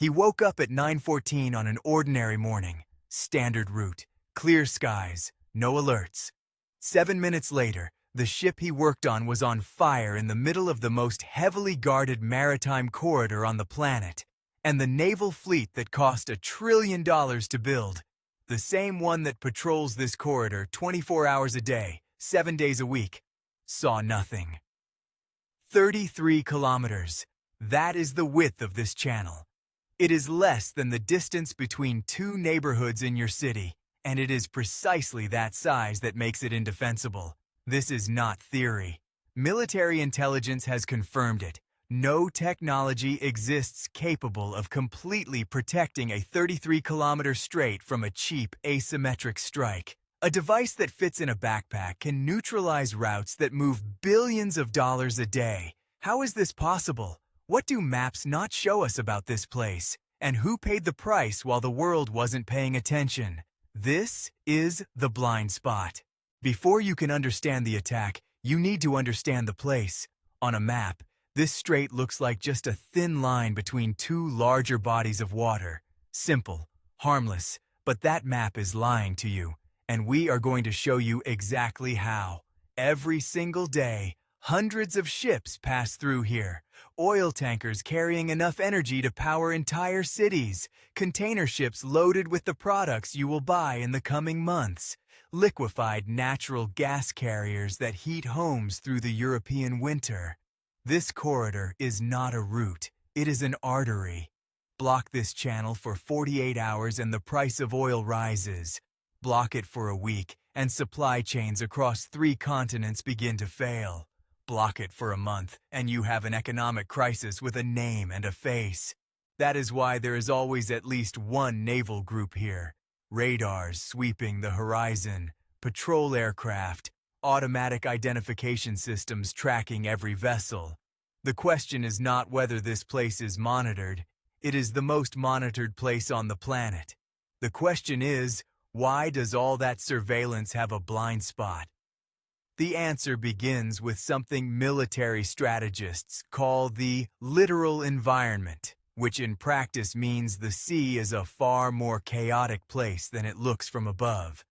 He woke up at 9:14 on an ordinary morning. Standard route, clear skies, no alerts. 7 minutes later, the ship he worked on was on fire in the middle of the most heavily guarded maritime corridor on the planet, and the naval fleet that cost $1 trillion to build, the same one that patrols this corridor 24 hours a day, 7 days a week, saw nothing. 33 kilometers. That is the width of this channel. It is less than the distance between two neighborhoods in your city, and it is precisely that size that makes it indefensible. This is not theory. Military intelligence has confirmed it. No technology exists capable of completely protecting a 33-kilometer strait from a cheap asymmetric strike. A device that fits in a backpack can neutralize routes that move billions of dollars a day. How is this possible? What do maps not show us about this place? And who paid the price while the world wasn't paying attention? This is the blind spot. Before you can understand the attack, you need to understand the place. On a map, this strait looks like just a thin line between two larger bodies of water. Simple, harmless, but that map is lying to you, and we are going to show you exactly how. Every single day, hundreds of ships pass through here. Oil tankers carrying enough energy to power entire cities. Container ships loaded with the products you will buy in the coming months. Liquefied natural gas carriers that heat homes through the European winter. This corridor is not a route, it is an artery. Block this channel for 48 hours and the price of oil rises. Block it for a week and supply chains across 3 continents begin to fail. Block it for a month and you have an economic crisis with a name and a face. That is why there is always at least one naval group here. Radars sweeping the horizon, patrol aircraft, automatic identification systems tracking every vessel. The question is not whether this place is monitored. It is the most monitored place on the planet. The question is, why does all that surveillance have a blind spot? The answer begins with something military strategists call the littoral environment, which in practice means the sea is a far more chaotic place than it looks from above.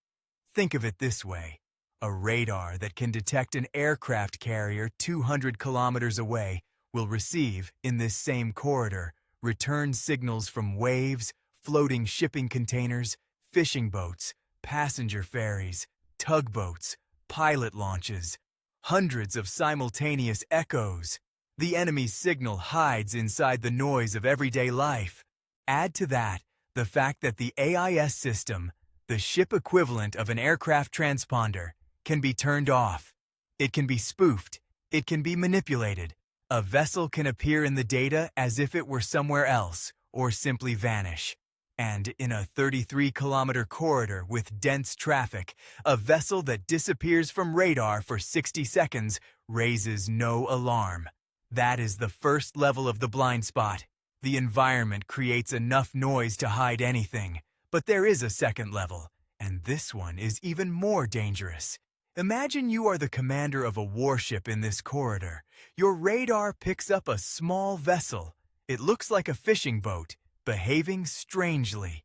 Think of it this way. A radar that can detect an aircraft carrier 200 kilometers away will receive, in this same corridor, return signals from waves, floating shipping containers, fishing boats, passenger ferries, tugboats, pilot launches, hundreds of simultaneous echoes. The enemy's signal hides inside the noise of everyday life. Add to that the fact that the AIS system, the ship equivalent of an aircraft transponder, can be turned off. It can be spoofed. It can be manipulated. A vessel can appear in the data as if it were somewhere else, or simply vanish. And in a 33-kilometer corridor with dense traffic, a vessel that disappears from radar for 60 seconds raises no alarm. That is the first level of the blind spot. The environment creates enough noise to hide anything. But there is a second level, and this one is even more dangerous. Imagine you are the commander of a warship in this corridor. Your radar picks up a small vessel. It looks like a fishing boat, behaving strangely.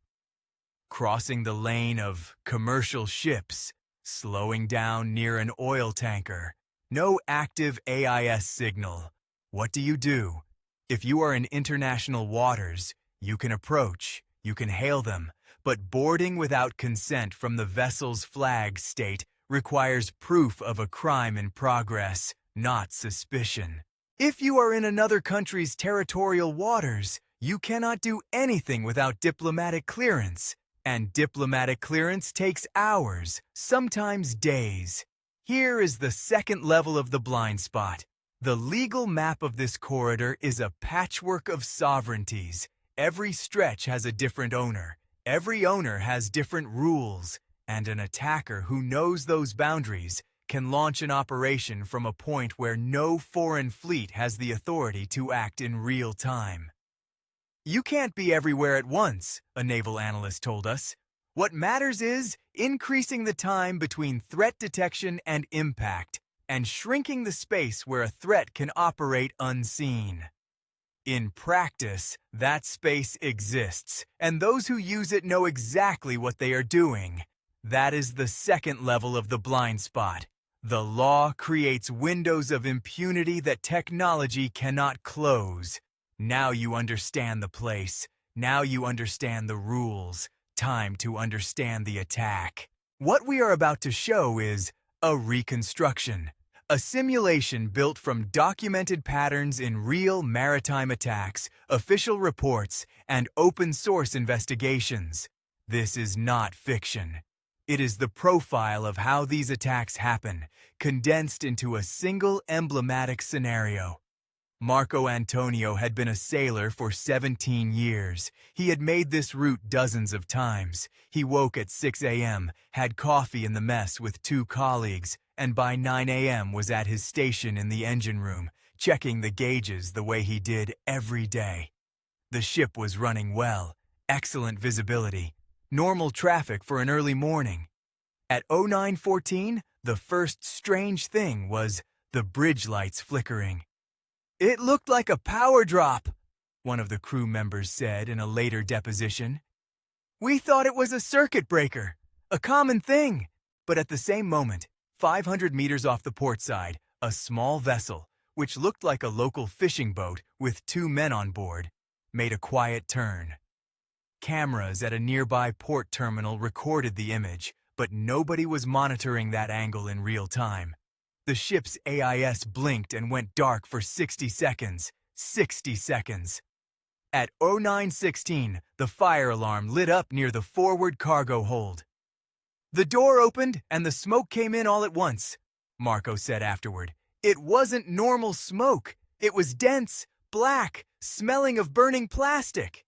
Crossing the lane of commercial ships, slowing down near an oil tanker. No active AIS signal. What do? If you are in international waters, you can approach, you can hail them, but boarding without consent from the vessel's flag state requires proof of a crime in progress, not suspicion. If you are in another country's territorial waters, you cannot do anything without diplomatic clearance, and diplomatic clearance takes hours, sometimes days. Here is the second level of the blind spot. The legal map of this corridor is a patchwork of sovereignties. Every stretch has a different owner. Every owner has different rules, and an attacker who knows those boundaries can launch an operation from a point where no foreign fleet has the authority to act in real time. You can't be everywhere at once, a naval analyst told us. What matters is increasing the time between threat detection and impact, and shrinking the space where a threat can operate unseen. In practice, that space exists, and those who use it know exactly what they are doing. That is the second level of the blind spot. The law creates windows of impunity that technology cannot close. Now you understand the place. Now you understand the rules. Time to understand the attack. What we are about to show is a reconstruction. A simulation built from documented patterns in real maritime attacks, official reports, and open-source investigations. This is not fiction. It is the profile of how these attacks happen, condensed into a single emblematic scenario. Marco Antonio had been a sailor for 17 years. He had made this route dozens of times. He woke at 6 a.m., had coffee in the mess with 2 colleagues, and by 9 a.m. was at his station in the engine room, checking the gauges the way he did every day. The ship was running well, excellent visibility, normal traffic for an early morning. At 09:14, the first strange thing was the bridge lights flickering. "It looked like a power drop," one of the crew members said in a later deposition. "We thought it was a circuit breaker, a common thing." But at the same moment, 500 meters off the port side, a small vessel, which looked like a local fishing boat with 2 men on board, made a quiet turn. Cameras at a nearby port terminal recorded the image, but nobody was monitoring that angle in real time. The ship's AIS blinked and went dark for 60 seconds. 60 seconds. At 09:16, the fire alarm lit up near the forward cargo hold. "The door opened and the smoke came in all at once," Marco said afterward. "It wasn't normal smoke. It was dense, black, smelling of burning plastic."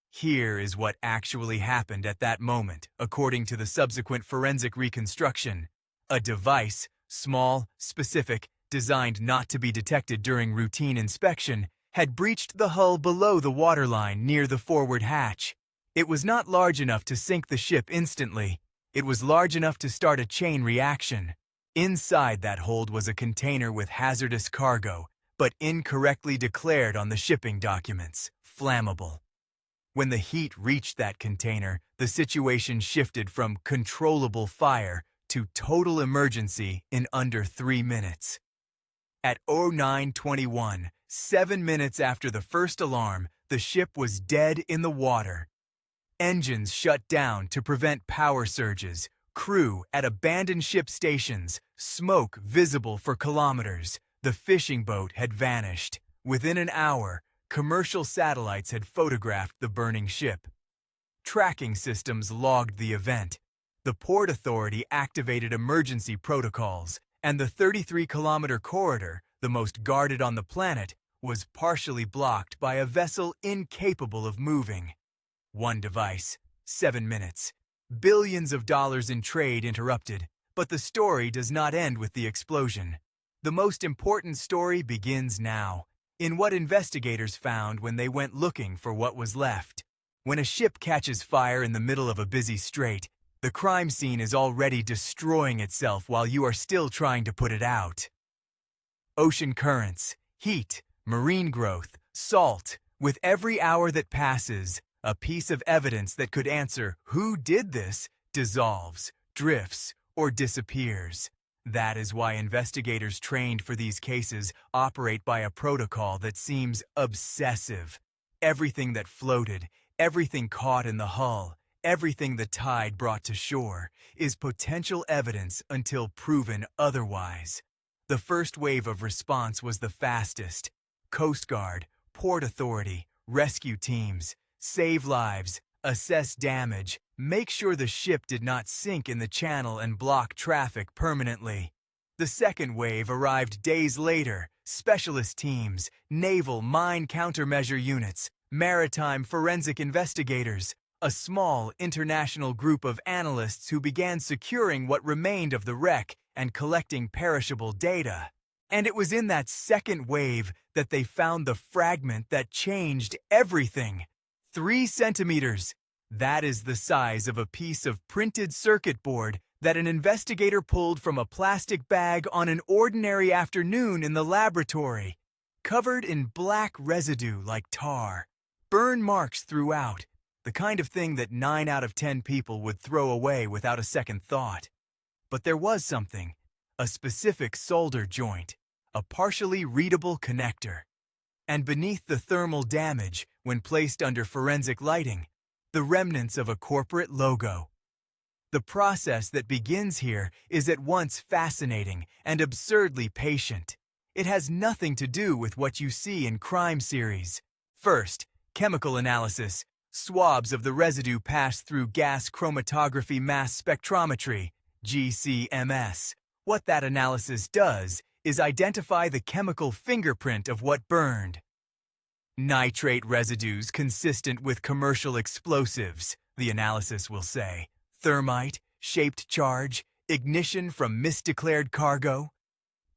Here is what actually happened at that moment, according to the subsequent forensic reconstruction. A device, small, specific, designed not to be detected during routine inspection, had breached the hull below the waterline near the forward hatch. It was not large enough to sink the ship instantly. It was large enough to start a chain reaction. Inside that hold was a container with hazardous cargo, but incorrectly declared on the shipping documents, flammable. When the heat reached that container, the situation shifted from controllable fire to total emergency in under 3 minutes. At 09:21, 7 minutes after the first alarm, the ship was dead in the water. Engines shut down to prevent power surges, crew at abandoned ship stations, smoke visible for kilometers. The fishing boat had vanished. Within an hour, commercial satellites had photographed the burning ship. Tracking systems logged the event. The Port Authority activated emergency protocols, and the 33-kilometer corridor, the most guarded on the planet, was partially blocked by a vessel incapable of moving. One device, 7 minutes. Billions of dollars in trade interrupted, but the story does not end with the explosion. The most important story begins now, in what investigators found when they went looking for what was left. When a ship catches fire in the middle of a busy strait, the crime scene is already destroying itself while you are still trying to put it out. Ocean currents, heat, marine growth, salt. With every hour that passes, a piece of evidence that could answer who did this dissolves, drifts, or disappears. That is why investigators trained for these cases operate by a protocol that seems obsessive. Everything that floated, everything caught in the hull, everything the tide brought to shore, is potential evidence until proven otherwise. The first wave of response was the fastest. Coast Guard, Port Authority, rescue teams, save lives, assess damage, make sure the ship did not sink in the channel and block traffic permanently. The second wave arrived days later. Specialist teams, naval mine countermeasure units, maritime forensic investigators, a small international group of analysts who began securing what remained of the wreck and collecting perishable data. And it was in that second wave that they found the fragment that changed everything. 3 centimeters. That is the size of a piece of printed circuit board that an investigator pulled from a plastic bag on an ordinary afternoon in the laboratory. covered in black residue like tar, burn marks throughout, the kind of thing that 9 out of 10 people would throw away without a second thought. But there was something, a specific solder joint, a partially readable connector. And beneath the thermal damage, when placed under forensic lighting, the remnants of a corporate logo. The process that begins here is at once fascinating and absurdly patient. It has nothing to do with what you see in crime series. First, chemical analysis. Swabs of the residue pass through gas chromatography mass spectrometry, GCMS. What that analysis does is identify the chemical fingerprint of what burned. Nitrate residues consistent with commercial explosives, the analysis will say. Thermite, shaped charge, ignition from misdeclared cargo.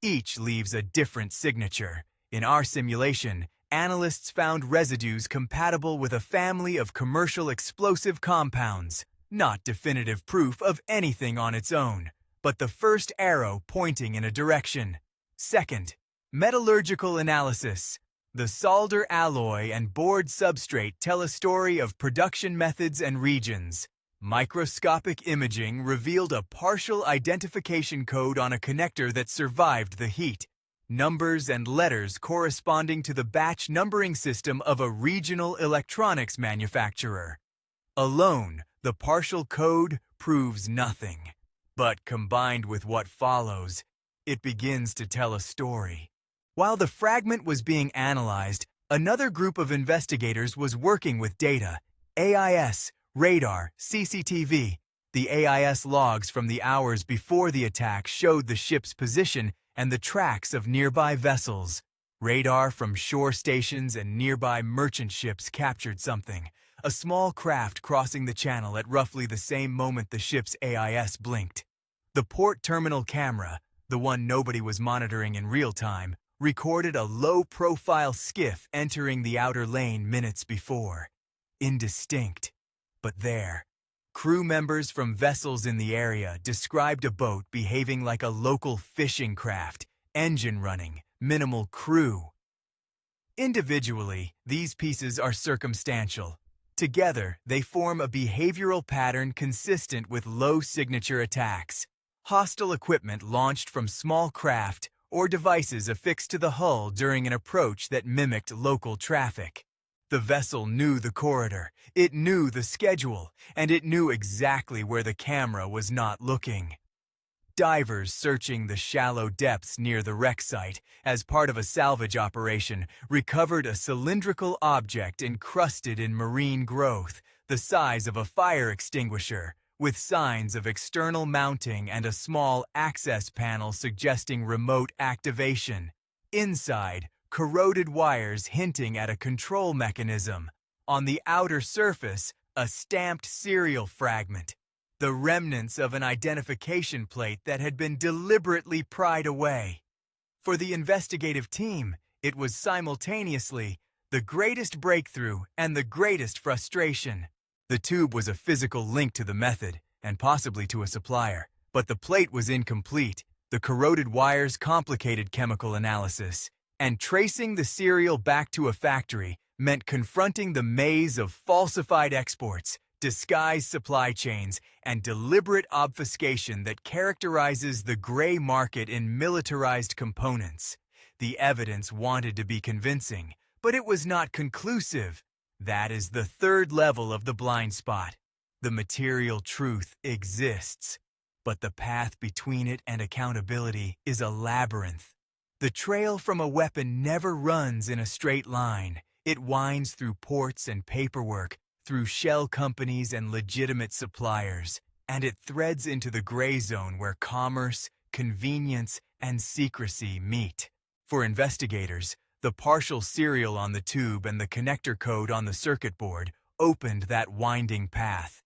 Each leaves a different signature. In our simulation, analysts found residues compatible with a family of commercial explosive compounds, not definitive proof of anything on its own, but the first arrow pointing in a direction. Second, metallurgical analysis. The solder alloy and board substrate tell a story of production methods and regions. Microscopic imaging revealed a partial identification code on a connector that survived the heat. Numbers and letters corresponding to the batch numbering system of a regional electronics manufacturer. Alone, the partial code proves nothing. But combined with what follows, it begins to tell a story. While the fragment was being analyzed, another group of investigators was working with data, AIS, radar, CCTV. The AIS logs from the hours before the attack showed the ship's position and the tracks of nearby vessels. Radar from shore stations and nearby merchant ships captured something, a small craft crossing the channel at roughly the same moment the ship's AIS blinked. The port terminal camera, the one nobody was monitoring in real time, recorded a low-profile skiff entering the outer lane minutes before. Indistinct. But there, crew members from vessels in the area described a boat behaving like a local fishing craft, engine running, minimal crew. Individually, these pieces are circumstantial. Together, they form a behavioral pattern consistent with low-signature attacks. Hostile equipment launched from small craft or devices affixed to the hull during an approach that mimicked local traffic. The vessel knew the corridor, it knew the schedule, and it knew exactly where the camera was not looking. Divers searching the shallow depths near the wreck site as part of a salvage operation recovered a cylindrical object encrusted in marine growth, the size of a fire extinguisher, with signs of external mounting and a small access panel suggesting remote activation. Inside, corroded wires hinting at a control mechanism. On the outer surface, a stamped serial fragment, the remnants of an identification plate that had been deliberately pried away. For the investigative team, it was simultaneously the greatest breakthrough and the greatest frustration. The tube was a physical link to the method, and possibly to a supplier, but the plate was incomplete. The corroded wires complicated chemical analysis, and tracing the serial back to a factory meant confronting the maze of falsified exports, disguised supply chains, and deliberate obfuscation that characterizes the gray market in militarized components. The evidence wanted to be convincing, but it was not conclusive. That is the third level of the blind spot. The material truth exists, but the path between it and accountability is a labyrinth. The trail from a weapon never runs in a straight line. It winds through ports and paperwork, through shell companies and legitimate suppliers, and it threads into the gray zone where commerce, convenience, and secrecy meet. For investigators, the partial serial on the tube and the connector code on the circuit board opened that winding path.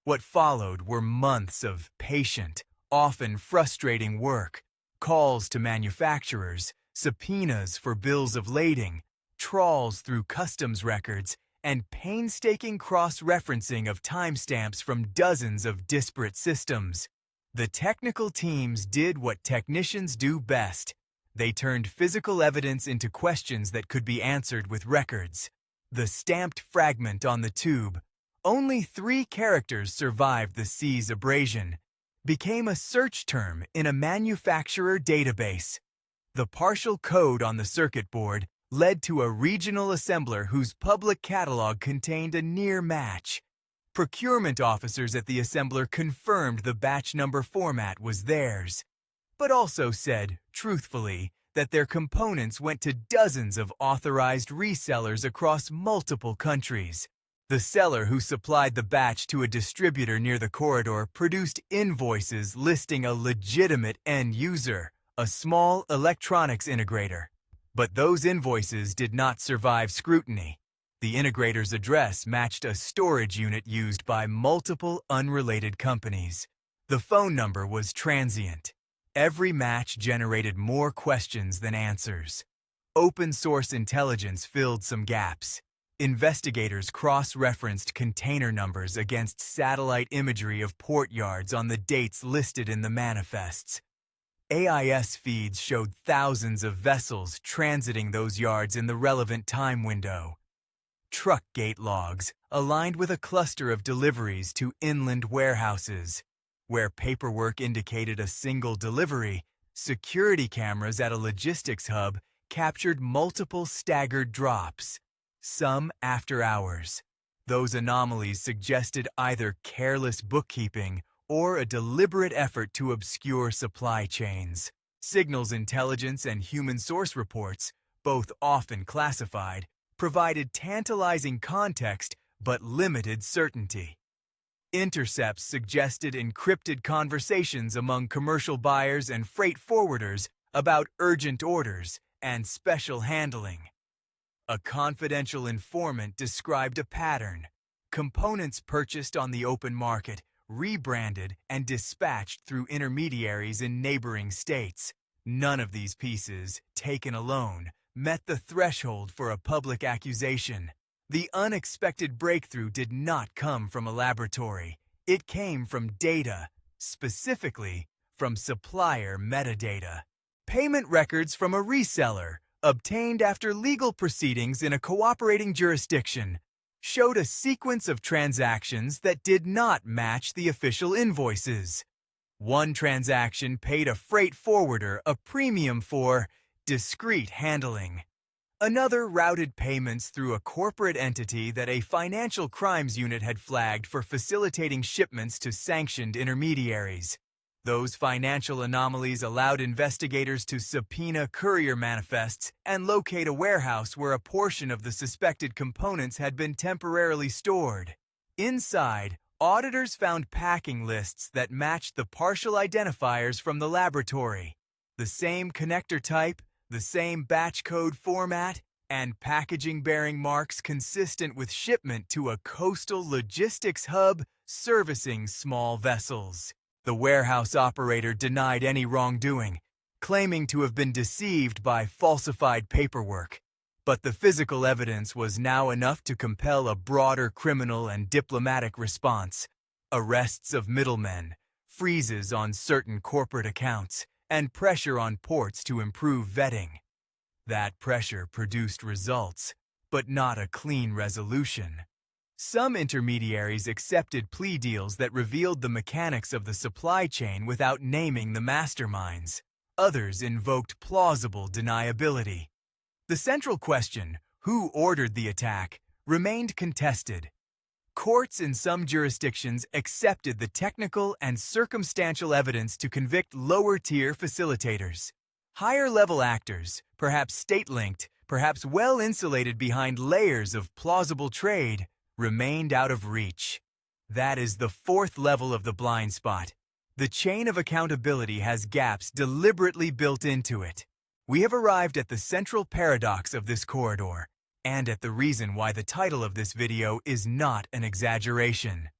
What followed were months of patient, often frustrating work, calls to manufacturers, subpoenas for bills of lading, trawls through customs records, and painstaking cross-referencing of timestamps from dozens of disparate systems. The technical teams did what technicians do best. They turned physical evidence into questions that could be answered with records. The stamped fragment on the tube, only 3 characters survived the sea's abrasion, became a search term in a manufacturer database. The partial code on the circuit board led to a regional assembler whose public catalog contained a near match. Procurement officers at the assembler confirmed the batch number format was theirs, but also said, truthfully, that their components went to dozens of authorized resellers across multiple countries. The seller who supplied the batch to a distributor near the corridor produced invoices listing a legitimate end user, a small electronics integrator. But those invoices did not survive scrutiny. The integrator's address matched a storage unit used by multiple unrelated companies. The phone number was transient. Every match generated more questions than answers. Open-source intelligence filled some gaps. Investigators cross-referenced container numbers against satellite imagery of port yards on the dates listed in the manifests. AIS feeds showed thousands of vessels transiting those yards in the relevant time window. Truck gate logs aligned with a cluster of deliveries to inland warehouses. Where paperwork indicated a single delivery, security cameras at a logistics hub captured multiple staggered drops, some after hours. Those anomalies suggested either careless bookkeeping or a deliberate effort to obscure supply chains. Signals intelligence and human source reports, both often classified, provided tantalizing context but limited certainty. Intercepts suggested encrypted conversations among commercial buyers and freight forwarders about urgent orders and special handling. A confidential informant described a pattern: components purchased on the open market, rebranded, and dispatched through intermediaries in neighboring states. None of these pieces, taken alone, met the threshold for a public accusation. The unexpected breakthrough did not come from a laboratory. It came from data, specifically from supplier metadata. Payment records from a reseller, obtained after legal proceedings in a cooperating jurisdiction, showed a sequence of transactions that did not match the official invoices. One transaction paid a freight forwarder a premium for discreet handling. Another routed payments through a corporate entity that a financial crimes unit had flagged for facilitating shipments to sanctioned intermediaries. Those financial anomalies allowed investigators to subpoena courier manifests and locate a warehouse where a portion of the suspected components had been temporarily stored. Inside, auditors found packing lists that matched the partial identifiers from the laboratory. The same connector type, the same batch code format, and packaging bearing marks consistent with shipment to a coastal logistics hub servicing small vessels. The warehouse operator denied any wrongdoing, claiming to have been deceived by falsified paperwork. But the physical evidence was now enough to compel a broader criminal and diplomatic response. Arrests of middlemen, freezes on certain corporate accounts, and pressure on ports to improve vetting. That pressure produced results, but not a clean resolution. Some intermediaries accepted plea deals that revealed the mechanics of the supply chain without naming the masterminds. Others invoked plausible deniability. The central question, who ordered the attack, remained contested. Courts in some jurisdictions accepted the technical and circumstantial evidence to convict lower-tier facilitators. Higher-level actors, perhaps state-linked, perhaps well-insulated behind layers of plausible trade, remained out of reach. That is the fourth level of the blind spot. The chain of accountability has gaps deliberately built into it. We have arrived at the central paradox of this corridor, and at the reason why the title of this video is not an exaggeration.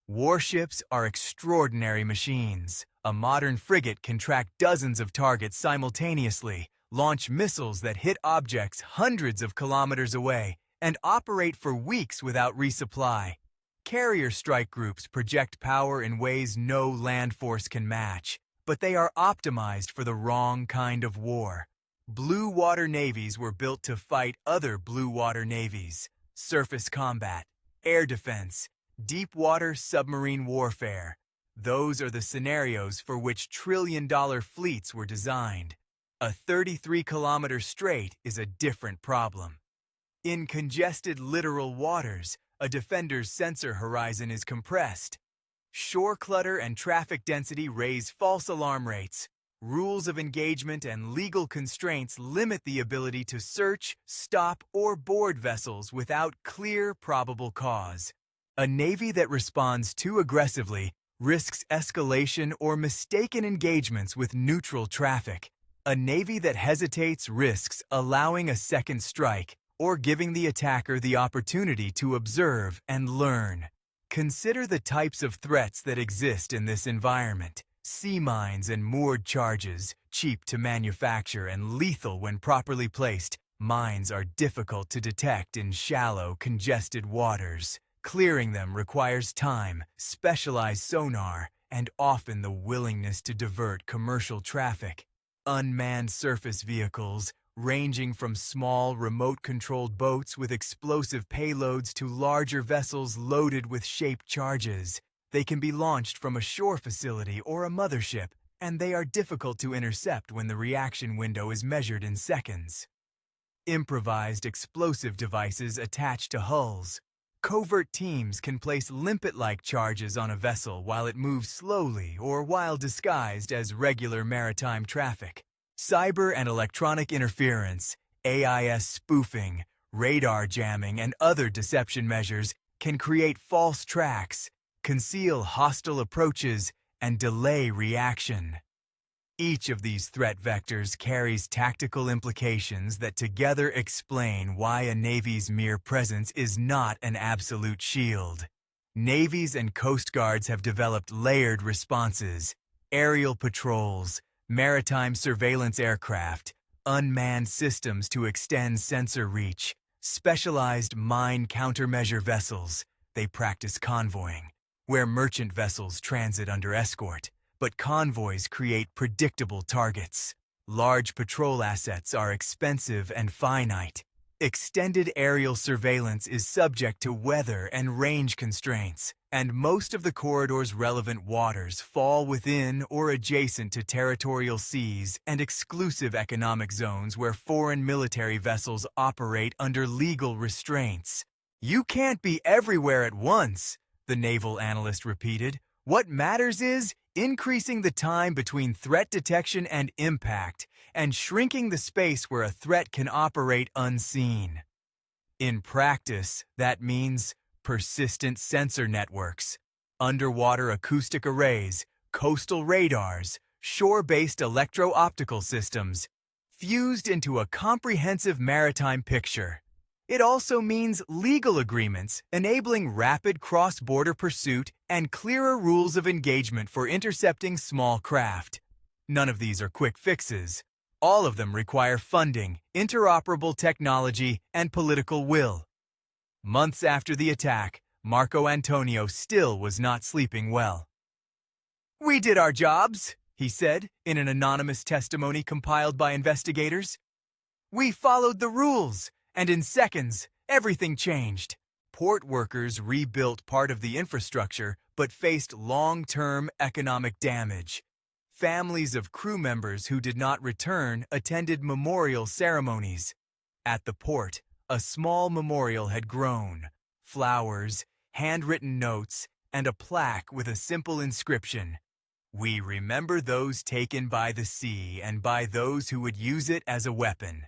Warships are extraordinary machines. A modern frigate can track dozens of targets simultaneously, launch missiles that hit objects hundreds of kilometers away, and operate for weeks without resupply. Carrier strike groups project power in ways no land force can match, but they are optimized for the wrong kind of war. Blue water navies were built to fight other blue water navies, surface combat, air defense, deep water submarine warfare. Those are the scenarios for which trillion-dollar fleets were designed. A 33-kilometer strait is a different problem. In congested littoral waters, a defender's sensor horizon is compressed. Shore clutter and traffic density raise false alarm rates. Rules of engagement and legal constraints limit the ability to search, stop, or board vessels without clear, probable cause. A navy that responds too aggressively risks escalation or mistaken engagements with neutral traffic. A navy that hesitates risks allowing a second strike or giving the attacker the opportunity to observe and learn. Consider the types of threats that exist in this environment. Sea mines and moored charges, cheap to manufacture and lethal when properly placed. Mines are difficult to detect in shallow, congested waters. Clearing them requires time, specialized sonar, and often the willingness to divert commercial traffic. Unmanned surface vehicles, ranging from small, remote-controlled boats with explosive payloads to larger vessels loaded with shaped charges. They can be launched from a shore facility or a mothership, and they are difficult to intercept when the reaction window is measured in seconds. Improvised explosive devices attached to hulls. Covert teams can place limpet-like charges on a vessel while it moves slowly or while disguised as regular maritime traffic. Cyber and electronic interference, AIS spoofing, radar jamming, and other deception measures can create false tracks, conceal hostile approaches, and delay reaction. Each of these threat vectors carries tactical implications that together explain why a navy's mere presence is not an absolute shield. Navies and coast guards have developed layered responses, aerial patrols, maritime surveillance aircraft, unmanned systems to extend sensor reach, specialized mine countermeasure vessels. They practice convoying, where merchant vessels transit under escort. But convoys create predictable targets. Large patrol assets are expensive and finite. Extended aerial surveillance is subject to weather and range constraints, and most of the corridor's relevant waters fall within or adjacent to territorial seas and exclusive economic zones where foreign military vessels operate under legal restraints. "You can't be everywhere at once," the naval analyst repeated. "What matters is increasing the time between threat detection and impact, and shrinking the space where a threat can operate unseen." In practice, that means persistent sensor networks, underwater acoustic arrays, coastal radars, shore-based electro-optical systems, fused into a comprehensive maritime picture. It also means legal agreements enabling rapid cross-border pursuit and clearer rules of engagement for intercepting small craft. None of these are quick fixes. All of them require funding, interoperable technology, and political will. Months after the attack, Marco Antonio still was not sleeping well. "We did our jobs," he said in an anonymous testimony compiled by investigators. "We followed the rules. And in seconds, everything changed." Port workers rebuilt part of the infrastructure but faced long-term economic damage. Families of crew members who did not return attended memorial ceremonies. At the port, a small memorial had grown. Flowers, handwritten notes, and a plaque with a simple inscription. "We remember those taken by the sea and by those who would use it as a weapon."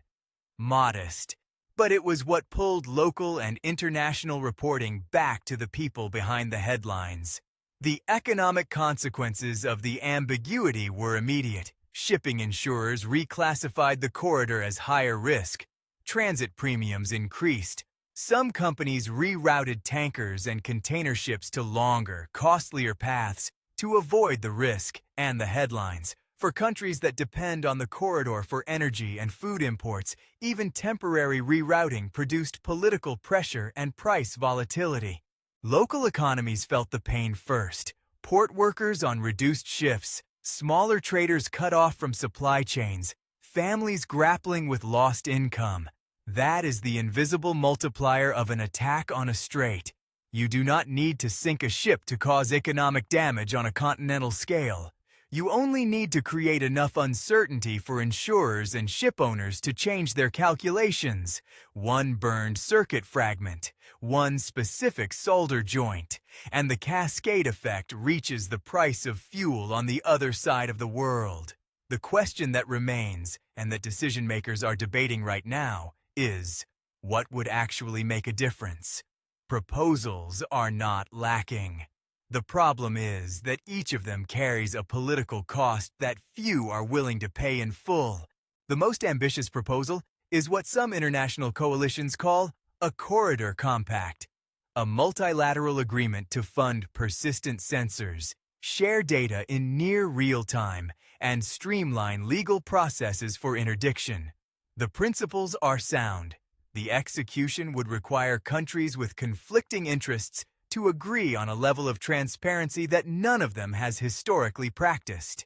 Modest, but it was what pulled local and international reporting back to the people behind the headlines. The economic consequences of the ambiguity were immediate. Shipping insurers reclassified the corridor as higher risk. Transit premiums increased. Some companies rerouted tankers and container ships to longer, costlier paths to avoid the risk and the headlines. For countries that depend on the corridor for energy and food imports, even temporary rerouting produced political pressure and price volatility. Local economies felt the pain first. Port workers on reduced shifts, Smaller traders cut off from supply chains, families grappling with lost income. That is the invisible multiplier of an attack on a strait. You do not need to sink a ship to cause economic damage on a continental scale. You only need to create enough uncertainty for insurers and ship owners to change their calculations. One burned circuit fragment, one specific solder joint, and the cascade effect reaches the price of fuel on the other side of the world. The question that remains, and that decision makers are debating right now, is what would actually make a difference? Proposals are not lacking. The problem is that each of them carries a political cost that few are willing to pay in full. The most ambitious proposal is what some international coalitions call a corridor compact, a multilateral agreement to fund persistent sensors, share data in near real time, and streamline legal processes for interdiction. The principles are sound. The execution would require countries with conflicting interests to agree on a level of transparency that none of them has historically practiced.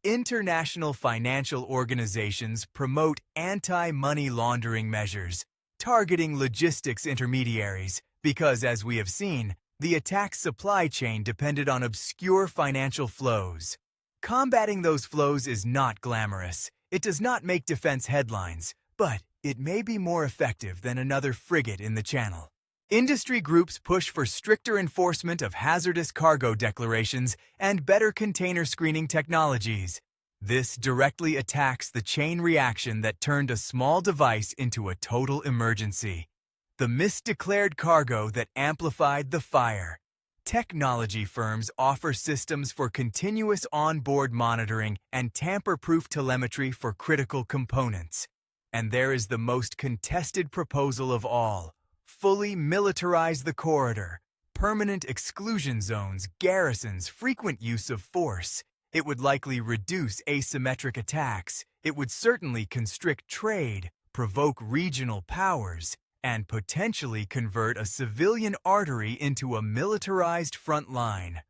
International financial organizations promote anti-money laundering measures, targeting logistics intermediaries, because, as we have seen, the attack's supply chain depended on obscure financial flows. Combating those flows is not glamorous. It does not make defense headlines, but it may be more effective than another frigate in the Channel. Industry groups push for stricter enforcement of hazardous cargo declarations and better container screening technologies. This directly attacks the chain reaction that turned a small device into a total emergency. The misdeclared cargo that amplified the fire. Technology firms offer systems for continuous onboard monitoring and tamper-proof telemetry for critical components. And there is the most contested proposal of all. Fully militarize the corridor. Permanent exclusion zones, garrisons, frequent use of force. It would likely reduce asymmetric attacks. It would certainly constrict trade, provoke regional powers, and potentially convert a civilian artery into a militarized front line.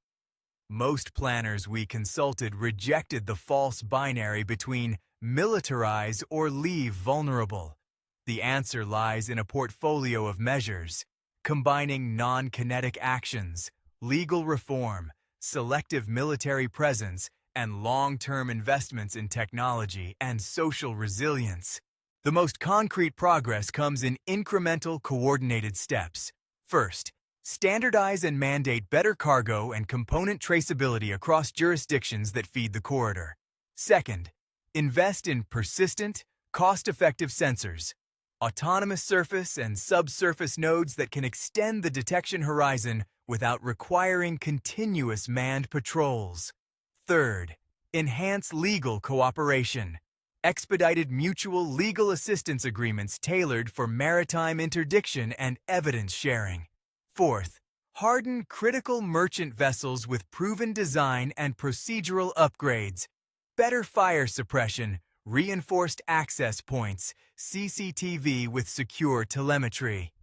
Most planners we consulted rejected the false binary between militarize or leave vulnerable. The answer lies in a portfolio of measures, combining non-kinetic actions, legal reform, selective military presence, and long-term investments in technology and social resilience. The most concrete progress comes in incremental, coordinated steps. First, standardize and mandate better cargo and component traceability across jurisdictions that feed the corridor. Second, invest in persistent, cost-effective sensors, autonomous surface and subsurface nodes that can extend the detection horizon without requiring continuous manned patrols. Third, enhance legal cooperation. Expedited mutual legal assistance agreements tailored for maritime interdiction and evidence sharing. Fourth, harden critical merchant vessels with proven design and procedural upgrades, better fire suppression, reinforced access points, CCTV with secure telemetry.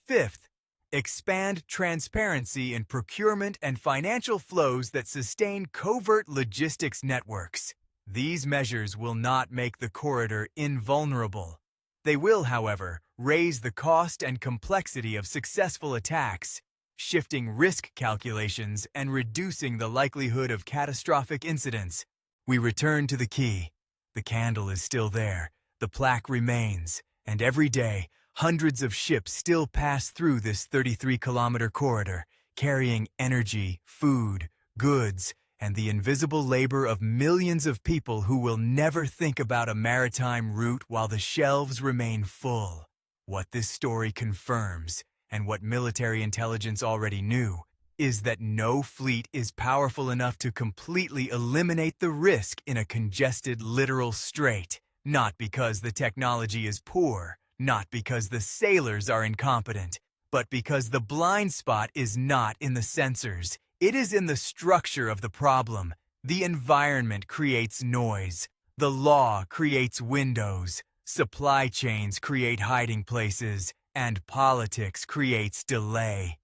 Fifth, expand transparency in procurement and financial flows that sustain covert logistics networks. These measures will not make the corridor invulnerable. They will, however, raise the cost and complexity of successful attacks, shifting risk calculations and reducing the likelihood of catastrophic incidents. We return to the key. The candle is still there, the plaque remains, and every day, hundreds of ships still pass through this 33-kilometer corridor, carrying energy, food, goods, and the invisible labor of millions of people who will never think about a maritime route while the shelves remain full. What this story confirms, and what military intelligence already knew, is that no fleet is powerful enough to completely eliminate the risk in a congested littoral strait, not because the technology is poor, not because the sailors are incompetent, but because the blind spot is not in the sensors. It is in the structure of the problem. The environment creates noise. The law creates windows. Supply chains create hiding places. And politics creates delay.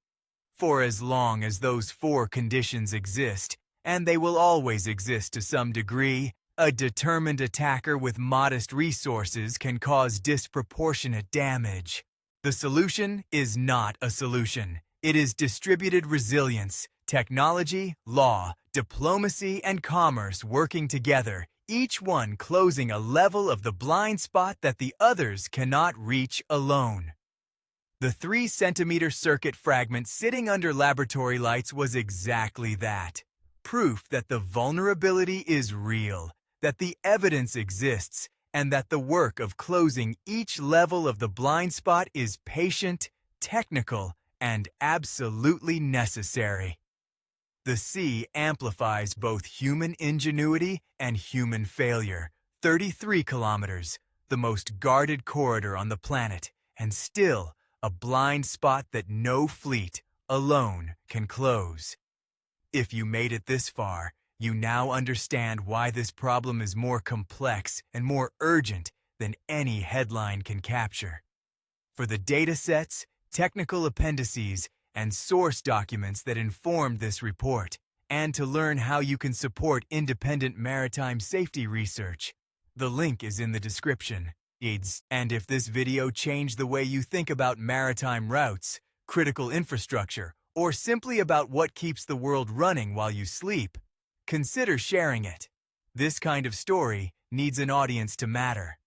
For as long as those four conditions exist, and they will always exist to some degree. A determined attacker with modest resources can cause disproportionate damage. The solution is not a solution. It is distributed resilience, technology, law, diplomacy, and commerce working together, each one closing a level of the blind spot that the others cannot reach alone. The 3-centimeter circuit fragment sitting under laboratory lights was exactly that. Proof that the vulnerability is real, that the evidence exists, and that the work of closing each level of the blind spot is patient, technical, and absolutely necessary. The sea amplifies both human ingenuity and human failure. 33 kilometers, the most guarded corridor on the planet, and still a blind spot that no fleet alone can close. If you made it this far, you now understand why this problem is more complex and more urgent than any headline can capture. For the data sets, technical appendices, and source documents that informed this report, and to learn how you can support independent maritime safety research, the link is in the description. And if this video changed the way you think about maritime routes, critical infrastructure, or simply about what keeps the world running while you sleep, consider sharing it. This kind of story needs an audience to matter.